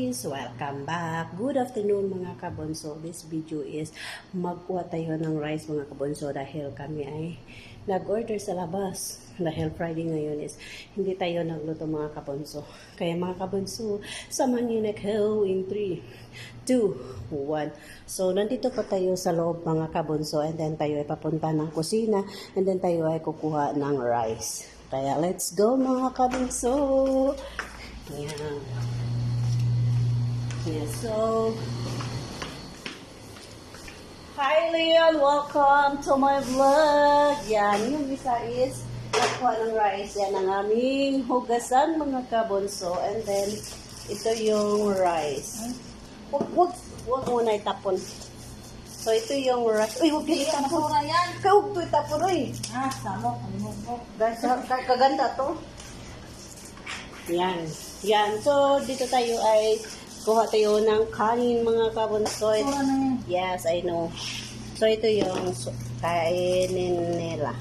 guys! Welcome back! Good afternoon mga kabonso. This video is magkuha tayo ng rice mga kabonso dahil kami ay nag-order sa labas. Dahil Friday ngayon is hindi tayo nagluto mga kabonso. Kaya mga kabonso, samahan niyo na ko in 3, 2, 1. So nandito pa tayo sa loob mga kabonso and then tayo ay papunta ng kusina and then tayo ay kukuha ng rice. Kaya let's go mga kabonso! Yeah. Yeah, so hi Leon, welcome to my vlog. Yan, yung isa is nakuha ng rice. Yan ang aming hugasan mga kabonso. And then, ito yung rice. Huwag muna itapon. So, ito yung rice. Uy, huwag yung itapon. Huwag ito itapon, uy. Salok, alimog ko. Kaganda to. Yan. Yan. So, dito tayo ay kuha tayo ng kanin mga kabonso. Yes, I know. So, ito yung kainin nila.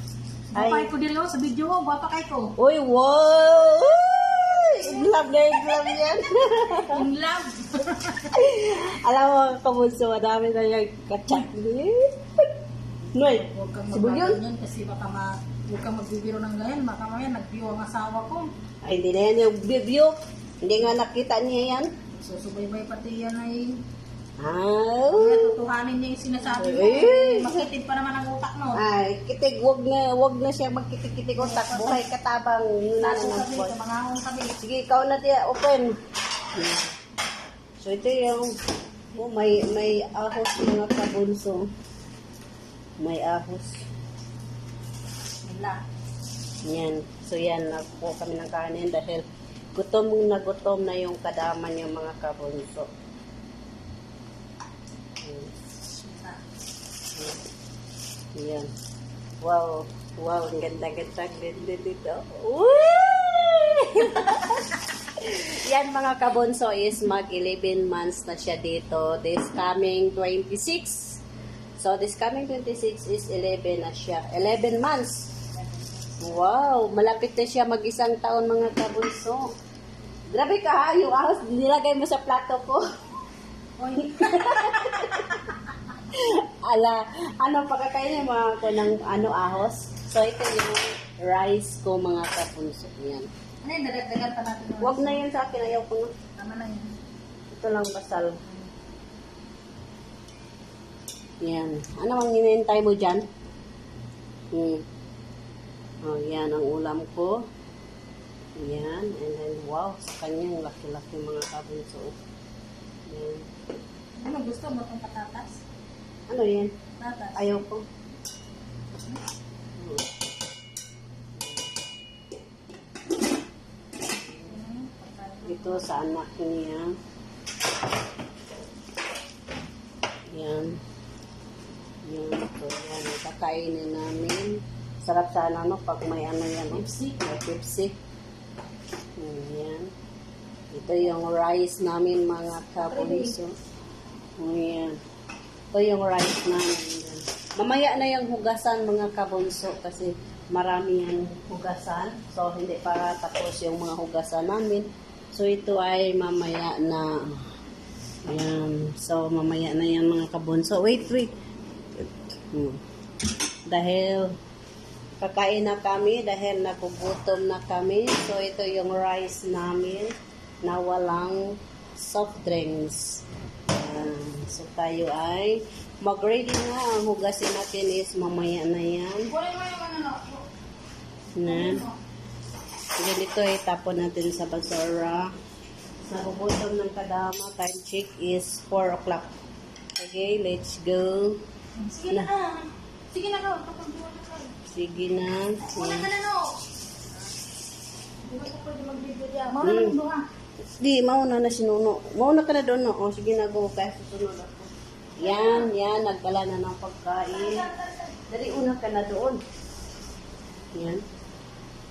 Bapay ko dilo sa video mo, bapay ko. Uy, wow! In love yan. In love. Alam mo, kabonso, madami na yung kachat. Noy, Huwag kang si Bulyon. magbagan yan kasi huwag kang magbibiro ng ganyan. Baka mamaya nag-view ang asawa ko. Ay, hindi na yan yung review. Hindi nga nakita niya yan. Susubaybay pati yan ay... Ah. Kaya tutuhanin niya yung sinasabi mo. Makitid pa naman ang utak mo. Ay, kitig, wag na siya magkitig-kitig utak. Buhay katabang. Naso kami, kamangahong kami. Sige, ikaw na diya, open. So, ito yung, may ahos mga kabunso. May ahos. Wala. Yan. So, yan, nakuha kami ng kanin dahil gutom na yung kadaman yung mga kabunso. Yan. Wow. Wow, ang ganda-ganda dito. Yan mga kabonso is mag 11 months na siya dito. This coming 26. So this coming 26 is 11 na siya. 11 months. Wow, malapit na siya mag-isang taon mga kabonso. Grabe ka ha, yung ahos nilagay mo sa plato ko. Ala, ano pagkakainin mga ko ng ahos? So ito yung rice ko mga kabonso. Yan. Ano yung dadagdagan pa natin? Wag na yun sa akin, ayaw ko na. Tama na yun. Ito lang basal. Yan. Ano ang hinihintay mo dyan? Oh, yan ang ulam ko. Yan. And then, wow, sa kanyang laki-laki mga kabunso. Yan. Ano gusto mo itong patatas? Ano yan? Patatas. Ayaw ko. Ito sa anak niya. Yan. Yan. So, yan. Kakainin namin. Sarap sana, no? Pag may ano yan, no? Pepsi. May Pepsi. Yan. Ito yung rice namin, mga kabunso. Yan. Ito yung rice namin. Mamaya na yung hugasan, mga kabunso, kasi marami yung hugasan. So, hindi para tapos yung mga hugasan namin. So, ito ay mamaya na. Ayan. So, mamaya na yan mga kabunso. Wait. Dahil kakain na kami, dahil nagugutom na kami. So, ito yung rice namin na walang soft drinks. Ayan. So, tayo ay mag-ready na. Ang hugasin natin is mamaya na yan. Kunin mo yung ano. Na. Ganito ay tapon natin sa basura. Nagugutom ng kadama. Time check is 4 o'clock. Okay, let's go. Sige na. Sige na ka. Sige na. Wala ka na no. Hindi ko pwede mag-video dyan. Mauna na mo ha. Di, mauna na si Nuno. Mauna ka na doon, no? O, sige na, go. Kaya susunod ako. Yan. Nagdala na ng pagkain. Dali, una ka na doon. Yan.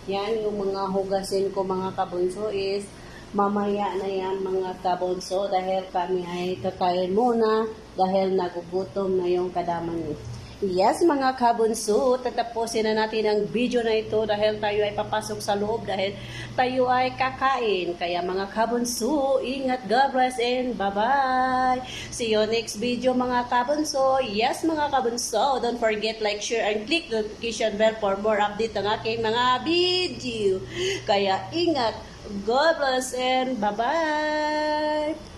Yan, yung mga hugasin ko, mga kabunso, is mamaya na yan, mga kabunso, dahil kami ay kakain muna, dahil nagugutom na yung kadaman niyo. Yes, mga kabunso, tatapusin na natin ang video na ito dahil tayo ay papasok sa loob dahil tayo ay kakain. Kaya mga kabunso, ingat, God bless, and bye-bye. See you next video mga kabunso. Yes, mga kabunso, don't forget like, share, and click the notification bell for more update ng aking mga video. Kaya ingat, God bless, and bye-bye.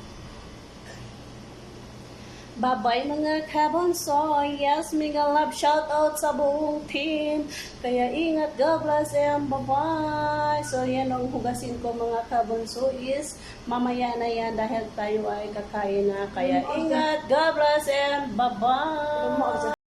Bye-bye mga kabonso. Yes, mega love shout out sa buong team. Kaya ingat, God bless, and bye-bye. So yan ang hugasin ko mga kabonso is mamaya na yan dahil tayo ay kakain na. Kaya ingat, God bless, and bye-bye.